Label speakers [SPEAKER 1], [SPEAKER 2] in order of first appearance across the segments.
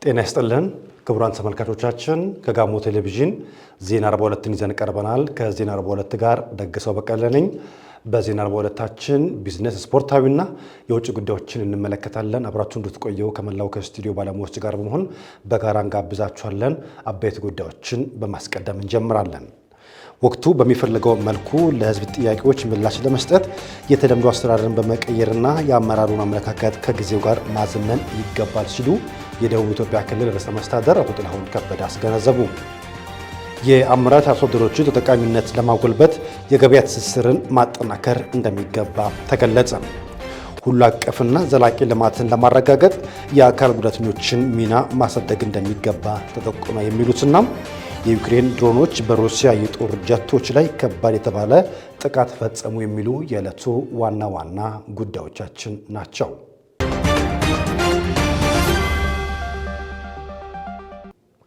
[SPEAKER 1] ጤና ይስጥልን ክቡራን ተመልካቾቻችን ከጋሞ ቴሌቪዥን ዜና 42ን ይዘን ቀርበናል። ከዜና 42 ጋር ደግሰው በቀለ ነኝ። በዜና 42ታችን ቢዝነስ፣ ስፖርታዊና የውጭ ጉዳዮችን እንመለከታለን። አብራችሁ እንድትቆዩ ከመላው ከስቱዲዮ ባለሙያዎች ጋር በመሆን በጋራ እንጋብዛችኋለን። አበይት ጉዳዮችን በማስቀደም እንጀምራለን። ወቅቱ በሚፈልገው መልኩ ለህዝብ ጥያቄዎች ምላሽ ለመስጠት የተለምዶ አሰራርን በመቀየርና የአመራሩን አመለካከት ከጊዜው ጋር ማዘመን ይገባል ሲሉ የደቡብ ኢትዮጵያ ክልል ርዕሰ መስተዳድር አቶ ጥላሁን ከበደ አስገነዘቡ። የአምራች አርሶ አደሮችን ተጠቃሚነት ለማጎልበት የገበያ ትስስርን ማጠናከር እንደሚገባ ተገለጸ። ሁሉ አቀፍና ዘላቂ ልማትን ለማረጋገጥ የአካል ጉዳተኞችን ሚና ማሳደግ እንደሚገባ ተጠቆመ። የሚሉትና የዩክሬን ድሮኖች በሩሲያ የጦር ጀቶች ላይ ከባድ የተባለ ጥቃት ፈጸሙ የሚሉ የዕለቱ ዋና ዋና ጉዳዮቻችን ናቸው።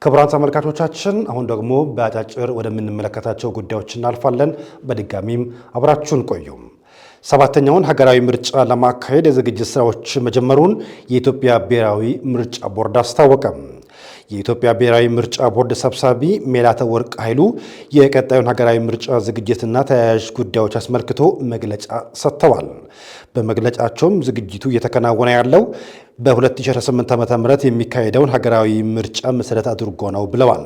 [SPEAKER 1] ክቡራን ተመልካቾቻችን አሁን ደግሞ በአጫጭር ወደምንመለከታቸው ጉዳዮች እናልፋለን። በድጋሚም አብራችሁን ቆዩ። ሰባተኛውን ሀገራዊ ምርጫ ለማካሄድ የዝግጅት ስራዎች መጀመሩን የኢትዮጵያ ብሔራዊ ምርጫ ቦርድ አስታወቀ። የኢትዮጵያ ብሔራዊ ምርጫ ቦርድ ሰብሳቢ ሜላተወርቅ ኃይሉ የቀጣዩን ሀገራዊ ምርጫ ዝግጅትና ተያያዥ ጉዳዮች አስመልክቶ መግለጫ ሰጥተዋል። በመግለጫቸውም ዝግጅቱ እየተከናወነ ያለው በ2018 ዓ.ም የሚካሄደውን ሀገራዊ ምርጫ መሰረት አድርጎ ነው ብለዋል።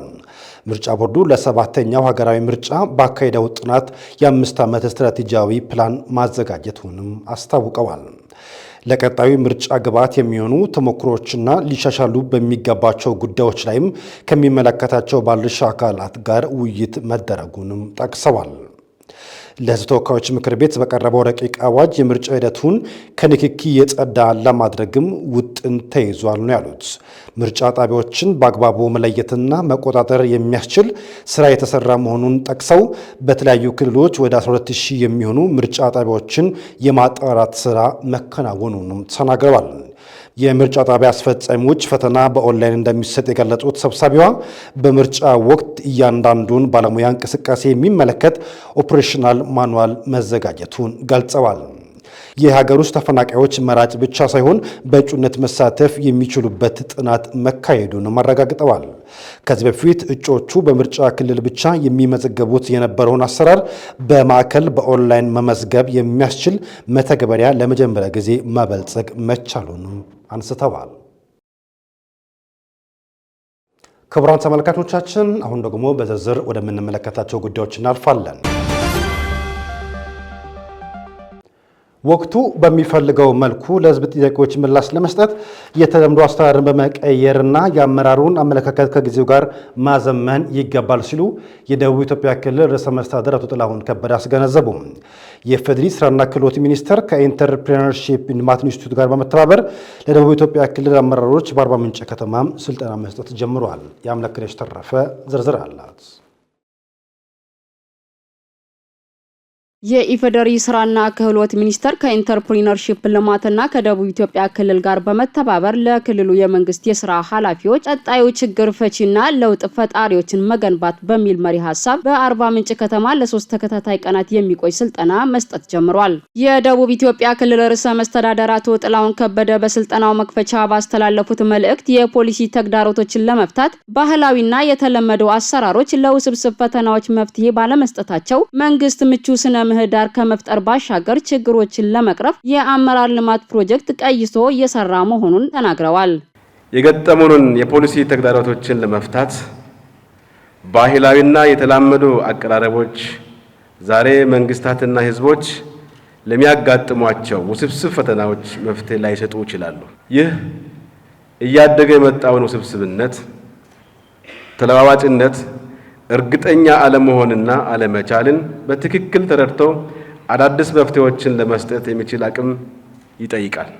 [SPEAKER 1] ምርጫ ቦርዱ ለሰባተኛው ሀገራዊ ምርጫ ባካሄደው ጥናት የ5 ዓመት ስትራቴጂያዊ ፕላን ማዘጋጀቱንም አስታውቀዋል። ለቀጣዩ ምርጫ ግብዓት የሚሆኑ ተሞክሮችና ሊሻሻሉ በሚገባቸው ጉዳዮች ላይም ከሚመለከታቸው ባለድርሻ አካላት ጋር ውይይት መደረጉንም ጠቅሰዋል። ለሕዝብ ተወካዮች ምክር ቤት በቀረበው ረቂቅ አዋጅ የምርጫ ሂደቱን ከንክኪ የጸዳ ለማድረግም ውጥን ተይዟል ነው ያሉት። ምርጫ ጣቢያዎችን በአግባቡ መለየትና መቆጣጠር የሚያስችል ስራ የተሰራ መሆኑን ጠቅሰው በተለያዩ ክልሎች ወደ 12000 የሚሆኑ ምርጫ ጣቢያዎችን የማጣራት ስራ መከናወኑንም ተናግረዋል። የምርጫ ጣቢያ አስፈጻሚዎች ፈተና በኦንላይን እንደሚሰጥ የገለጹት ሰብሳቢዋ በምርጫ ወቅት እያንዳንዱን ባለሙያ እንቅስቃሴ የሚመለከት ኦፕሬሽናል ማኑዋል መዘጋጀቱን ገልጸዋል። የሀገር ውስጥ ተፈናቃዮች መራጭ ብቻ ሳይሆን በእጩነት መሳተፍ የሚችሉበት ጥናት መካሄዱንም አረጋግጠዋል። ከዚህ በፊት እጩዎቹ በምርጫ ክልል ብቻ የሚመዘገቡት የነበረውን አሰራር በማዕከል በኦንላይን መመዝገብ የሚያስችል መተግበሪያ ለመጀመሪያ ጊዜ ማበልጸግ መቻሉንም አንስተዋል። ክቡራን ተመልካቾቻችን አሁን ደግሞ በዝርዝር ወደምንመለከታቸው ጉዳዮች እናልፋለን። ወቅቱ በሚፈልገው መልኩ ለህዝብ ጥያቄዎች ምላሽ ለመስጠት የተለምዶ አሰራርን በመቀየርና የአመራሩን አመለካከት ከጊዜው ጋር ማዘመን ይገባል ሲሉ የደቡብ ኢትዮጵያ ክልል ርዕሰ መስተዳድር አቶ ጥላሁን ከበደ አስገነዘቡ። የፌዴሪ ስራና ክህሎት ሚኒስቴር ከኢንተርፕሪነርሺፕ ልማት ኢንስቲትዩት ጋር በመተባበር ለደቡብ ኢትዮጵያ ክልል አመራሮች በአርባ ምንጭ ከተማ ስልጠና መስጠት ጀምሯል። የአምላክነሽ ተረፈ ዝርዝር አላት።
[SPEAKER 2] የኢፌዴሪ ስራና ክህሎት ሚኒስቴር ከኢንተርፕሪነርሺፕ ልማትና ከደቡብ ኢትዮጵያ ክልል ጋር በመተባበር ለክልሉ የመንግስት የስራ ኃላፊዎች ቀጣዩ ችግር ፈቺና ለውጥ ፈጣሪዎችን መገንባት በሚል መሪ ሀሳብ በአርባ ምንጭ ከተማ ለ3 ተከታታይ ቀናት የሚቆይ ስልጠና መስጠት ጀምሯል። የደቡብ ኢትዮጵያ ክልል ርዕሰ መስተዳድር አቶ ጥላሁን ከበደ በስልጠናው መክፈቻ ባስተላለፉት መልእክት የፖሊሲ ተግዳሮቶችን ለመፍታት ባህላዊና የተለመዱ አሰራሮች ለውስብስብ ፈተናዎች መፍትሄ ባለመስጠታቸው መንግስት ምቹ ስነ ምህዳር ከመፍጠር ባሻገር ችግሮችን ለመቅረፍ የአመራር ልማት ፕሮጀክት ቀይሶ እየሰራ መሆኑን ተናግረዋል።
[SPEAKER 3] የገጠሙንን የፖሊሲ ተግዳሮቶችን ለመፍታት ባህላዊና የተላመዱ አቀራረቦች ዛሬ መንግስታትና ህዝቦች ለሚያጋጥሟቸው ውስብስብ ፈተናዎች መፍትሄ ላይሰጡ ይችላሉ። ይህ እያደገ የመጣውን ውስብስብነት፣ ተለዋዋጭነት፣ እርግጠኛ አለመሆንና አለመቻልን በትክክል ተረድቶ አዳዲስ መፍትሄዎችን ለመስጠት የሚችል አቅም ይጠይቃል።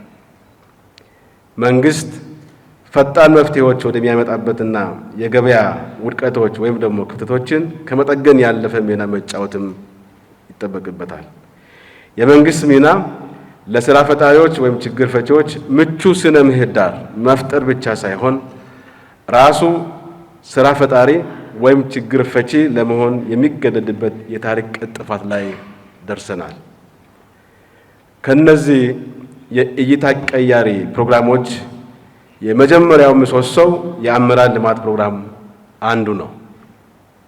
[SPEAKER 3] መንግስት ፈጣን መፍትሄዎች ወደሚያመጣበትና የገበያ ውድቀቶች ወይም ደግሞ ክፍተቶችን ከመጠገን ያለፈ ሚና መጫወትም ይጠበቅበታል። የመንግስት ሚና ለስራ ፈጣሪዎች ወይም ችግር ፈቺዎች ምቹ ስነ ምህዳር መፍጠር ብቻ ሳይሆን ራሱ ስራ ፈጣሪ ወይም ችግር ፈቺ ለመሆን የሚገደድበት የታሪክ ቅጥፋት ላይ ደርሰናል። ከነዚህ የእይታ ቀያሪ ፕሮግራሞች የመጀመሪያው ምሰሶው የአመራር ልማት ፕሮግራም አንዱ ነው።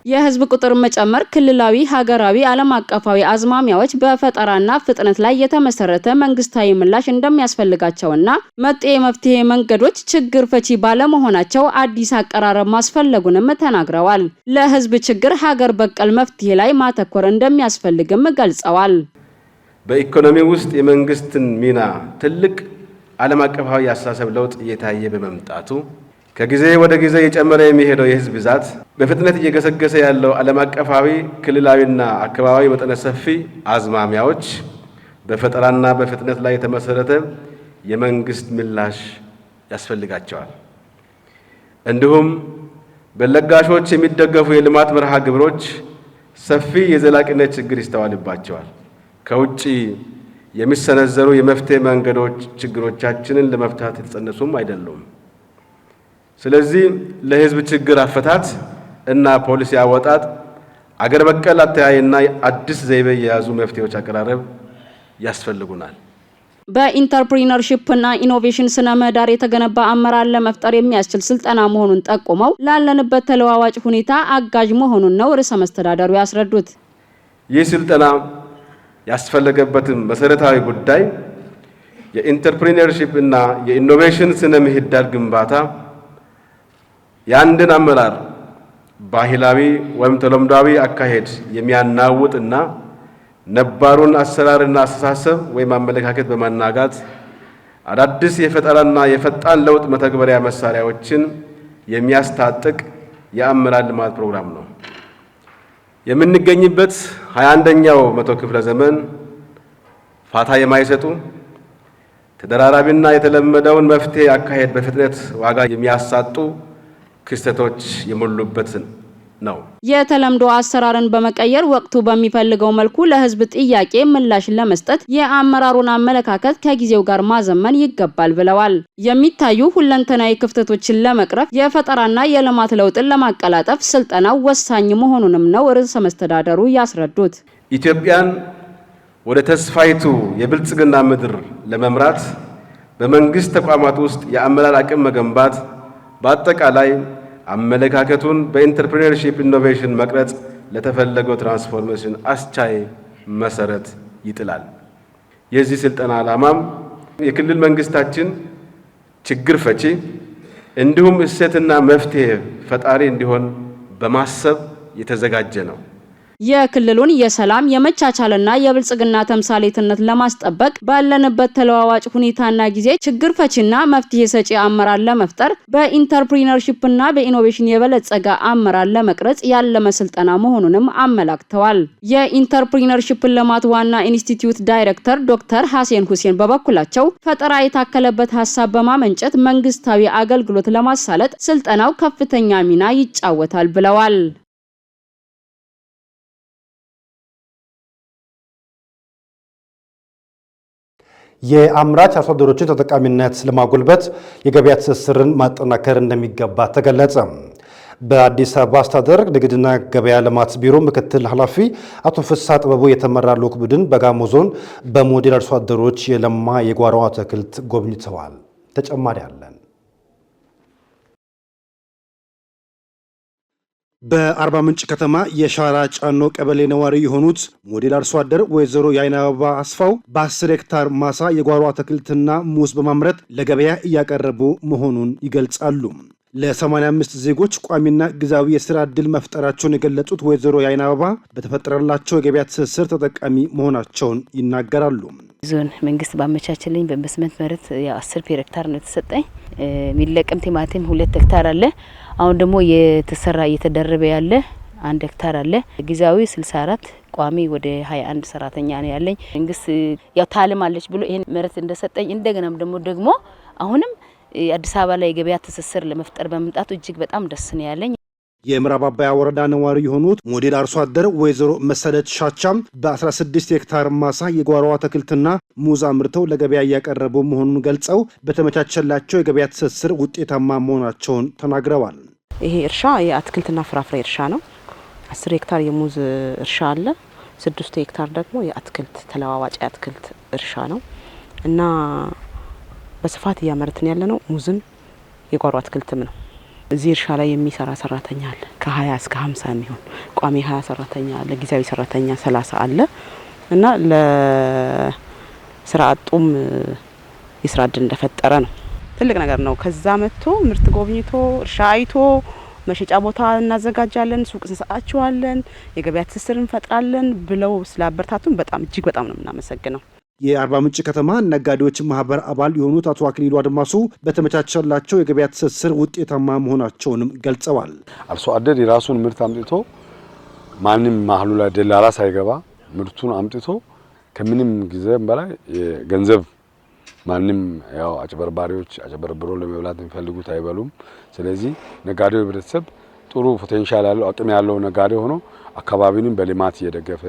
[SPEAKER 2] የህዝብ ቁጥር መጨመር ክልላዊ፣ ሀገራዊ፣ ዓለም አቀፋዊ አዝማሚያዎች በፈጠራና ፍጥነት ላይ የተመሰረተ መንግስታዊ ምላሽ እንደሚያስፈልጋቸውና መጤ የመፍትሄ መንገዶች ችግር ፈቺ ባለመሆናቸው አዲስ አቀራረብ ማስፈለጉንም ተናግረዋል። ለህዝብ ችግር ሀገር በቀል መፍትሄ ላይ ማተኮር እንደሚያስፈልግም ገልጸዋል።
[SPEAKER 3] በኢኮኖሚ ውስጥ የመንግስትን ሚና ትልቅ ዓለም አቀፋዊ አስተሳሰብ ለውጥ እየታየ በመምጣቱ ከጊዜ ወደ ጊዜ እየጨመረ የሚሄደው የህዝብ ብዛት በፍጥነት እየገሰገሰ ያለው ዓለም አቀፋዊ ክልላዊና አካባቢያዊ መጠነ ሰፊ አዝማሚያዎች በፈጠራና በፍጥነት ላይ የተመሰረተ የመንግስት ምላሽ ያስፈልጋቸዋል። እንዲሁም በለጋሾች የሚደገፉ የልማት መርሃ ግብሮች ሰፊ የዘላቂነት ችግር ይስተዋልባቸዋል። ከውጪ የሚሰነዘሩ የመፍትሄ መንገዶች ችግሮቻችንን ለመፍታት የተጸነሱም አይደሉም። ስለዚህ ለህዝብ ችግር አፈታት እና ፖሊሲ አወጣጥ አገር በቀል አተያይና አዲስ ዘይቤ የያዙ መፍትሄዎች አቀራረብ ያስፈልጉናል።
[SPEAKER 2] በኢንተርፕሪነርሺፕ እና ኢኖቬሽን ስነ ምህዳር የተገነባ አመራር ለመፍጠር የሚያስችል ስልጠና መሆኑን ጠቁመው ላለንበት ተለዋዋጭ ሁኔታ አጋዥ መሆኑን ነው ርዕሰ መስተዳድሩ ያስረዱት።
[SPEAKER 3] ይህ ስልጠና ያስፈለገበትን መሰረታዊ ጉዳይ የኢንተርፕሪነርሺፕ እና የኢኖቬሽን ስነ ምህዳር ግንባታ የአንድን አመራር ባህላዊ ወይም ተለምዷዊ አካሄድ የሚያናውጥና ነባሩን አሰራርና አስተሳሰብ ወይም አመለካከት በማናጋት አዳዲስ የፈጠራና የፈጣን ለውጥ መተግበሪያ መሳሪያዎችን የሚያስታጥቅ የአመራር ልማት ፕሮግራም ነው። የምንገኝበት 21ኛው መቶ ክፍለ ዘመን ፋታ የማይሰጡ ተደራራቢና የተለመደውን መፍትሄ አካሄድ በፍጥነት ዋጋ የሚያሳጡ ክስተቶች የሞሉበት ነው።
[SPEAKER 2] የተለምዶ አሰራርን በመቀየር ወቅቱ በሚፈልገው መልኩ ለህዝብ ጥያቄ ምላሽ ለመስጠት የአመራሩን አመለካከት ከጊዜው ጋር ማዘመን ይገባል ብለዋል። የሚታዩ ሁለንተናዊ ክፍተቶችን ለመቅረፍ የፈጠራና የልማት ለውጥን ለማቀላጠፍ ስልጠናው ወሳኝ መሆኑንም ነው ርዕሰ መስተዳድሩ ያስረዱት።
[SPEAKER 3] ኢትዮጵያን ወደ ተስፋይቱ የብልጽግና ምድር ለመምራት በመንግስት ተቋማት ውስጥ የአመራር አቅም መገንባት በአጠቃላይ አመለካከቱን በኢንተርፕሪነርሺፕ ኢኖቬሽን መቅረጽ ለተፈለገው ትራንስፎርሜሽን አስቻይ መሰረት ይጥላል። የዚህ ስልጠና ዓላማም የክልል መንግስታችን ችግር ፈቺ እንዲሁም እሴትና መፍትሄ ፈጣሪ እንዲሆን በማሰብ የተዘጋጀ ነው።
[SPEAKER 2] የክልሉን የሰላም የመቻቻልና የብልጽግና ተምሳሌትነት ለማስጠበቅ ባለንበት ተለዋዋጭ ሁኔታና ጊዜ ችግር ፈቺና መፍትሄ ሰጪ አመራር ለመፍጠር በኢንተርፕሪነርሺፕና በኢኖቬሽን የበለጸገ አመራር ለመቅረጽ ያለመ ስልጠና መሆኑንም አመላክተዋል። የኢንተርፕሪነርሺፕ ልማት ዋና ኢንስቲትዩት ዳይሬክተር ዶክተር ሐሰን ሁሴን በበኩላቸው ፈጠራ የታከለበት ሐሳብ በማመንጨት መንግስታዊ አገልግሎት ለማሳለጥ ስልጠናው ከፍተኛ ሚና ይጫወታል ብለዋል።
[SPEAKER 1] የአምራች አርሶ አደሮችን ተጠቃሚነት ለማጎልበት የገበያ ትስስርን ማጠናከር እንደሚገባ ተገለጸ። በአዲስ አበባ አስተዳደር ንግድና ገበያ ልማት ቢሮ ምክትል ኃላፊ አቶ ፍስሐ ጥበቡ የተመራ ልዑክ ቡድን በጋሞ ዞን በሞዴል አርሶ አደሮች የለማ የጓሮ አትክልት ጎብኝተዋል። ተጨማሪ አለን። በአርባ ምንጭ ከተማ የሻራ ጫኖ ቀበሌ ነዋሪ የሆኑት ሞዴል አርሶ አደር ወይዘሮ የአይን አበባ አስፋው በ10 ሄክታር ማሳ የጓሮ አትክልትና ሙዝ በማምረት ለገበያ እያቀረቡ መሆኑን ይገልጻሉ። ለ85 ዜጎች ቋሚና ጊዜያዊ የስራ ዕድል መፍጠራቸውን የገለጹት ወይዘሮ የአይን አበባ በተፈጠረላቸው የገበያ ትስስር ተጠቃሚ መሆናቸውን ይናገራሉ።
[SPEAKER 4] ዞን መንግስት ባመቻችልኝ በኢንቨስትመንት መሬት 10 ሄክታር ነው የተሰጠኝ። የሚለቀም ቲማቲም 2 ሄክታር አለ። አሁን ደግሞ የተሰራ እየተደረበ ያለ 1 ሄክታር አለ። ጊዜያዊ 64 ቋሚ ወደ 21 ሰራተኛ ነው ያለኝ። መንግስት ያው ታልማለች ብሎ ይሄን መሬት እንደሰጠኝ እንደገናም ደግሞ አሁንም አዲስ አበባ ላይ የገበያ ትስስር ለመፍጠር በመምጣቱ እጅግ በጣም ደስ ነው ያለኝ።
[SPEAKER 1] የምዕራብ አባያ ወረዳ ነዋሪ የሆኑት ሞዴል አርሶ አደር ወይዘሮ መሰለት ሻቻም በ16 ሄክታር ማሳ የጓሮ አትክልትና ሙዝ አምርተው ለገበያ እያቀረቡ መሆኑን ገልጸው በተመቻቸላቸው የገበያ ትስስር ውጤታማ መሆናቸውን ተናግረዋል።
[SPEAKER 5] ይሄ እርሻ የአትክልትና ፍራፍሬ እርሻ ነው። 10 ሄክታር የሙዝ እርሻ አለ። 6 ሄክታር ደግሞ የአትክልት ተለዋዋጭ የአትክልት እርሻ ነው እና በስፋት እያመረትን ያለ ነው። ሙዝን የጓሮ አትክልትም ነው። እዚህ እርሻ ላይ የሚሰራ ሰራተኛ አለ ከ20 እስከ 50 የሚሆን ቋሚ 20 ሰራተኛ አለ፣ ጊዜያዊ ሰራተኛ 30 አለ እና ለስራ አጡም የስራ እድል እንደፈጠረ ነው። ትልቅ ነገር ነው። ከዛ መጥቶ ምርት ጎብኝቶ እርሻ አይቶ መሸጫ ቦታ እናዘጋጃለን፣ ሱቅ እንሰጣቸዋለን፣ የገበያ ትስስር እንፈጥራለን ብለው ስላበረታቱን በጣም እጅግ በጣም ነው የምናመሰግነው።
[SPEAKER 1] የአርባ ምንጭ ከተማ ነጋዴዎች ማህበር አባል የሆኑት አቶ አክሊሉ አድማሱ በተመቻቸላቸው የገበያ ትስስር ውጤታማ መሆናቸውንም ገልጸዋል።
[SPEAKER 6] አርሶ አደር የራሱን ምርት አምጥቶ ማንም ማህሉ ላይ ደላላ ሳይገባ ምርቱን አምጥቶ ከምንም ጊዜም በላይ ገንዘብ ማንም ያው አጭበርባሪዎች አጭበርብሮ ለመብላት የሚፈልጉት አይበሉም። ስለዚህ ነጋዴው ህብረተሰብ ጥሩ ፖቴንሻል ያለው አቅም ያለው ነጋዴ ሆኖ አካባቢንም በልማት እየደገፈ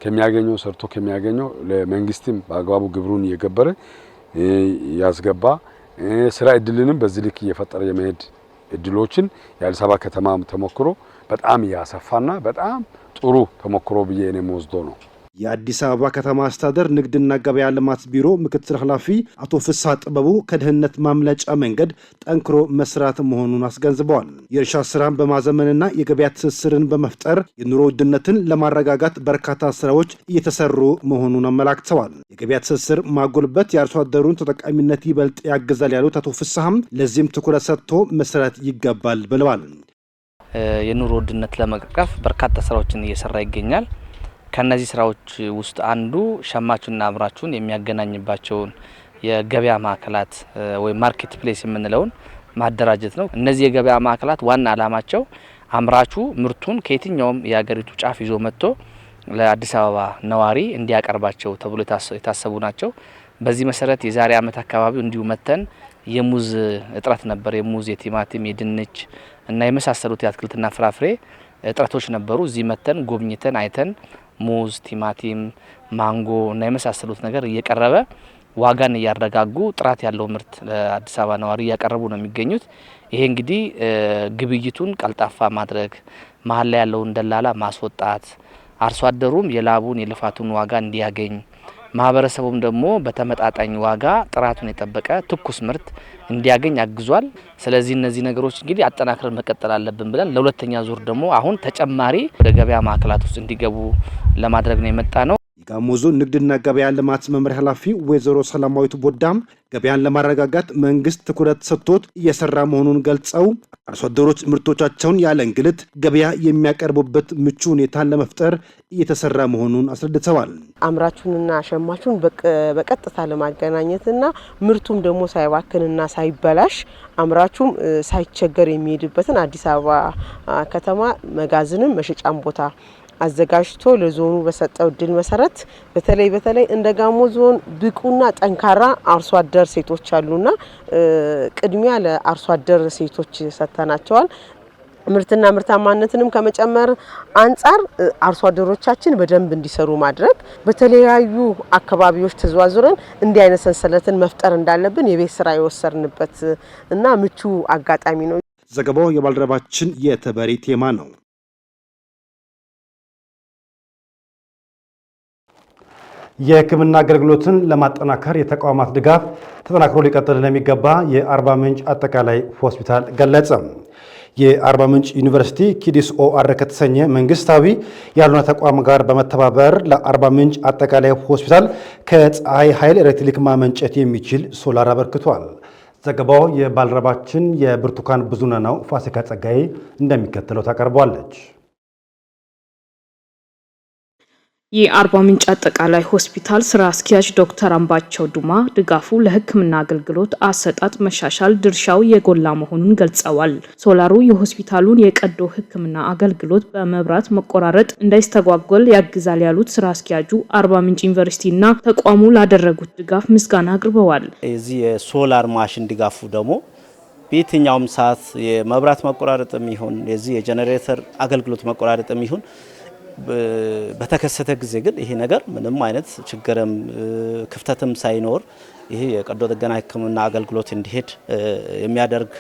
[SPEAKER 6] ከሚያገኘው ሰርቶ ከሚያገኘው ለመንግስትም በአግባቡ ግብሩን እየገበረ ያስገባ ስራ እድልንም በዚህ ልክ እየፈጠረ የመሄድ እድሎችን የአዲስ አበባ ከተማ ተሞክሮ በጣም ያሰፋና በጣም ጥሩ ተሞክሮ ብዬ እኔ ወስዶ ነው።
[SPEAKER 1] የአዲስ አበባ ከተማ አስተዳደር ንግድና ገበያ ልማት ቢሮ ምክትል ኃላፊ አቶ ፍስሐ ጥበቡ ከድህነት ማምለጫ መንገድ ጠንክሮ መስራት መሆኑን አስገንዝበዋል። የእርሻ ስራን በማዘመንና የገበያ ትስስርን በመፍጠር የኑሮ ውድነትን ለማረጋጋት በርካታ ስራዎች እየተሰሩ መሆኑን አመላክተዋል። የገበያ ትስስር ማጎልበት የአርሶ አደሩን ተጠቃሚነት ይበልጥ ያግዛል ያሉት አቶ ፍስሐም ለዚህም ትኩረት ሰጥቶ መስራት ይገባል ብለዋል።
[SPEAKER 7] የኑሮ ውድነት ለመቀነስ በርካታ ስራዎችን እየሰራ ይገኛል። ከነዚህ ስራዎች ውስጥ አንዱ ሸማቹና አምራቹን የሚያገናኝባቸውን የገበያ ማዕከላት ወይ ማርኬት ፕሌስ የምንለውን ማደራጀት ነው። እነዚህ የገበያ ማዕከላት ዋና ዓላማቸው አምራቹ ምርቱን ከየትኛውም የሀገሪቱ ጫፍ ይዞ መጥቶ ለአዲስ አበባ ነዋሪ እንዲያቀርባቸው ተብሎ የታሰቡ ናቸው። በዚህ መሰረት የዛሬ ዓመት አካባቢ እንዲሁ መተን የሙዝ እጥረት ነበር። የሙዝ፣ የቲማቲም፣ የድንች እና የመሳሰሉት የአትክልትና ፍራፍሬ እጥረቶች ነበሩ። እዚህ መተን ጎብኝተን አይተን ሙዝ፣ ቲማቲም፣ ማንጎ እና የመሳሰሉት ነገር እየቀረበ ዋጋን እያረጋጉ ጥራት ያለው ምርት ለአዲስ አበባ ነዋሪ እያቀረቡ ነው የሚገኙት። ይሄ እንግዲህ ግብይቱን ቀልጣፋ ማድረግ፣ መሀል ላይ ያለውን ደላላ ማስወጣት፣ አርሶ አደሩም የላቡን የልፋቱን ዋጋ እንዲያገኝ፣ ማህበረሰቡም ደግሞ በተመጣጣኝ ዋጋ ጥራቱን የጠበቀ ትኩስ ምርት እንዲያገኝ አግዟል። ስለዚህ እነዚህ ነገሮች እንግዲህ አጠናክረን መቀጠል አለብን ብለን ለሁለተኛ ዙር ደግሞ አሁን ተጨማሪ ወደ ገበያ ማዕከላት ውስጥ እንዲገቡ ለማድረግ ነው የመጣ ነው።
[SPEAKER 1] የጋሞ ዞን ንግድና ገበያ ልማት መምሪያ ኃላፊ ወይዘሮ ሰላማዊት ቦዳም ገበያን ለማረጋጋት መንግስት ትኩረት ሰጥቶት እየሰራ መሆኑን ገልጸው አርሶ አደሮች ምርቶቻቸውን ያለ እንግልት ገበያ የሚያቀርቡበት ምቹ ሁኔታን ለመፍጠር እየተሰራ መሆኑን አስረድተዋል።
[SPEAKER 5] አምራቹንና ሸማቹን በቀጥታ ለማገናኘትና ምርቱም ደግሞ ሳይባክንና ሳይበላሽ አምራቹም ሳይቸገር የሚሄድበትን አዲስ አበባ ከተማ መጋዘንም መሸጫም ቦታ አዘጋጅቶ ለዞኑ በሰጠው እድል መሰረት በተለይ እንደ ጋሞ ዞን ብቁና ጠንካራ አርሶ አደር ሴቶች አሉና ቅድሚያ ለአርሶ አደር ሴቶች ሰጥተናቸዋል። ምርትና ምርታማነትንም ከመጨመር አንጻር አርሶ አደሮቻችን በደንብ እንዲሰሩ ማድረግ፣ በተለያዩ አካባቢዎች ተዘዋዙረን እንዲህ አይነት ሰንሰለትን መፍጠር እንዳለብን የቤት ስራ የወሰርንበት እና ምቹ አጋጣሚ ነው።
[SPEAKER 1] ዘገባው የባልደረባችን የተበሪ ቴማ ነው። የሕክምና አገልግሎትን ለማጠናከር የተቋማት ድጋፍ ተጠናክሮ ሊቀጥል እንደሚገባ የአርባ ምንጭ አጠቃላይ ሆስፒታል ገለጸ። የአርባ ምንጭ ዩኒቨርሲቲ ኪዲስ ኦአር ከተሰኘ መንግስታዊ ያልሆነ ተቋም ጋር በመተባበር ለአርባ ምንጭ አጠቃላይ ሆስፒታል ከፀሐይ ኃይል ኤሌክትሪክ ማመንጨት የሚችል ሶላር አበርክቷል። ዘገባው የባልደረባችን የብርቱካን ብዙነህ ነው። ፋሲካ ጸጋዬ እንደሚከተለው ታቀርቧለች።
[SPEAKER 8] የአርባ ምንጭ አጠቃላይ ሆስፒታል ስራ አስኪያጅ ዶክተር አምባቸው ዱማ ድጋፉ ለሕክምና አገልግሎት አሰጣጥ መሻሻል ድርሻው የጎላ መሆኑን ገልጸዋል። ሶላሩ የሆስፒታሉን የቀዶ ሕክምና አገልግሎት በመብራት መቆራረጥ እንዳይስተጓጎል ያግዛል ያሉት ስራ አስኪያጁ አርባ ምንጭ ዩኒቨርሲቲና ተቋሙ ላደረጉት ድጋፍ ምስጋና አቅርበዋል።
[SPEAKER 9] እዚህ የሶላር ማሽን ድጋፉ ደግሞ በየትኛውም ሰዓት የመብራት መቆራረጥም ይሁን የዚህ የጄኔሬተር አገልግሎት መቆራረጥም ይሁን በተከሰተ ጊዜ ግን ይሄ ነገር ምንም አይነት ችግርም ክፍተትም ሳይኖር ይሄ የቀዶ ጥገና ህክምና አገልግሎት እንዲሄድ የሚያደርግ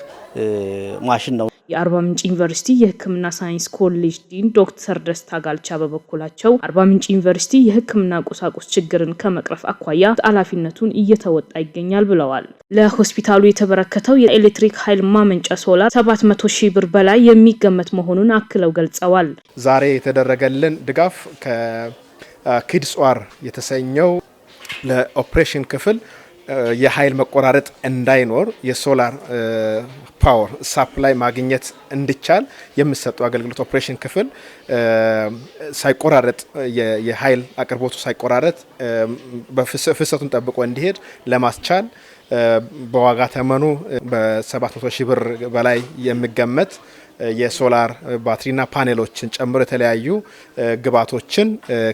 [SPEAKER 9] ማሽን ነው።
[SPEAKER 8] የአርባ ምንጭ ዩኒቨርሲቲ የሕክምና ሳይንስ ኮሌጅ ዲን ዶክተር ደስታ ጋልቻ በበኩላቸው አርባ ምንጭ ዩኒቨርሲቲ የሕክምና ቁሳቁስ ችግርን ከመቅረፍ አኳያ ኃላፊነቱን እየተወጣ ይገኛል ብለዋል። ለሆስፒታሉ የተበረከተው የኤሌክትሪክ ኃይል ማመንጫ ሶላር 700,000 ብር በላይ የሚገመት መሆኑን አክለው ገልጸዋል።
[SPEAKER 10] ዛሬ የተደረገልን ድጋፍ ከኪድስ ዋር የተሰኘው ለኦፕሬሽን ክፍል የኃይል መቆራረጥ እንዳይኖር የሶላር ፓወር ሳፕላይ ማግኘት እንዲቻል የሚሰጡ አገልግሎት ኦፕሬሽን ክፍል ሳይቆራረጥ የኃይል አቅርቦቱ ሳይቆራረጥ በፍሰቱን ጠብቆ እንዲሄድ ለማስቻል በዋጋ ተመኑ በ700,000 ብር በላይ የሚገመት የሶላር ባትሪና ፓኔሎችን ጨምሮ የተለያዩ ግብዓቶችን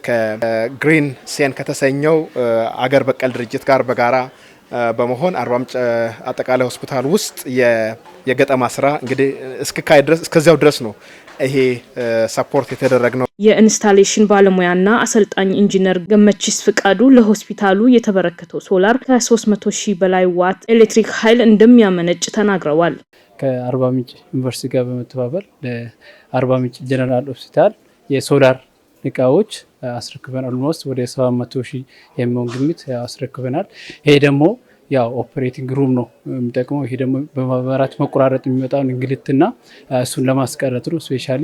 [SPEAKER 10] ከግሪን ሴን ከተሰኘው አገር በቀል ድርጅት ጋር በጋራ በመሆን አርባ ምንጭ አጠቃላይ ሆስፒታል ውስጥ የገጠማ ስራ እንግዲህ እስከካይ ድረስ እስከዚያው ድረስ ነው ይሄ ሰፖርት የተደረገው።
[SPEAKER 8] የኢንስታሌሽን ባለሙያና አሰልጣኝ ኢንጂነር ገመቺስ ፍቃዱ ለሆስፒታሉ የተበረከተው ሶላር ከ300,000 በላይ ዋት ኤሌክትሪክ ኃይል እንደሚያመነጭ ተናግረዋል።
[SPEAKER 11] ከአርባ ምንጭ ዩኒቨርሲቲ ጋር በመተባበር ለአርባ ምንጭ ጀነራል ሆስፒታል የሶላር እቃዎች አስረክበናል። ኦልሞስት ወደ 700,000 የሚሆን ግምት አስረክበናል። ይሄ ደግሞ ያው ኦፕሬቲንግ ሩም ነው የሚጠቅመው። ይሄ ደግሞ በመብራት መቆራረጥ የሚመጣውን እንግልትና እሱን ለማስቀረት ነው። ስፔሻሊ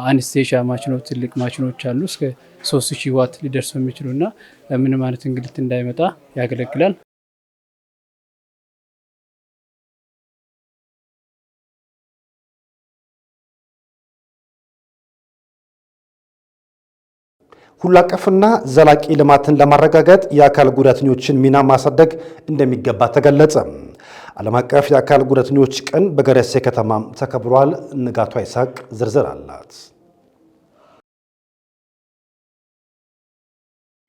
[SPEAKER 11] አነስቴሻ ማሽኖች፣ ትልቅ ማሽኖች አሉ እስከ 3000 ዋት ሊደርሱ የሚችሉና ምንም አይነት እንግልት እንዳይመጣ ያገለግላል።
[SPEAKER 1] ሁሉ አቀፍና ዘላቂ ልማትን ለማረጋገጥ የአካል ጉዳተኞችን ሚና ማሳደግ እንደሚገባ ተገለጸ። ዓለም አቀፍ የአካል ጉዳተኞች ቀን በገረሴ ከተማ ተከብሯል። ንጋቷ ይሳቅ ዝርዝር አላት።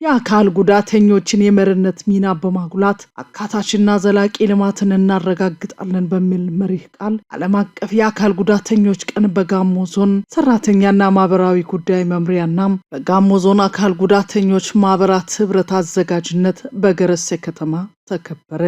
[SPEAKER 12] የአካል ጉዳተኞችን የመሪነት ሚና በማጉላት አካታችና ዘላቂ ልማትን እናረጋግጣለን በሚል መሪህ ቃል ዓለም አቀፍ የአካል ጉዳተኞች ቀን በጋሞ ዞን ሰራተኛና ማህበራዊ ጉዳይ መምሪያና በጋሞ ዞን አካል ጉዳተኞች ማህበራት ህብረት አዘጋጅነት በገረሴ ከተማ ተከበረ።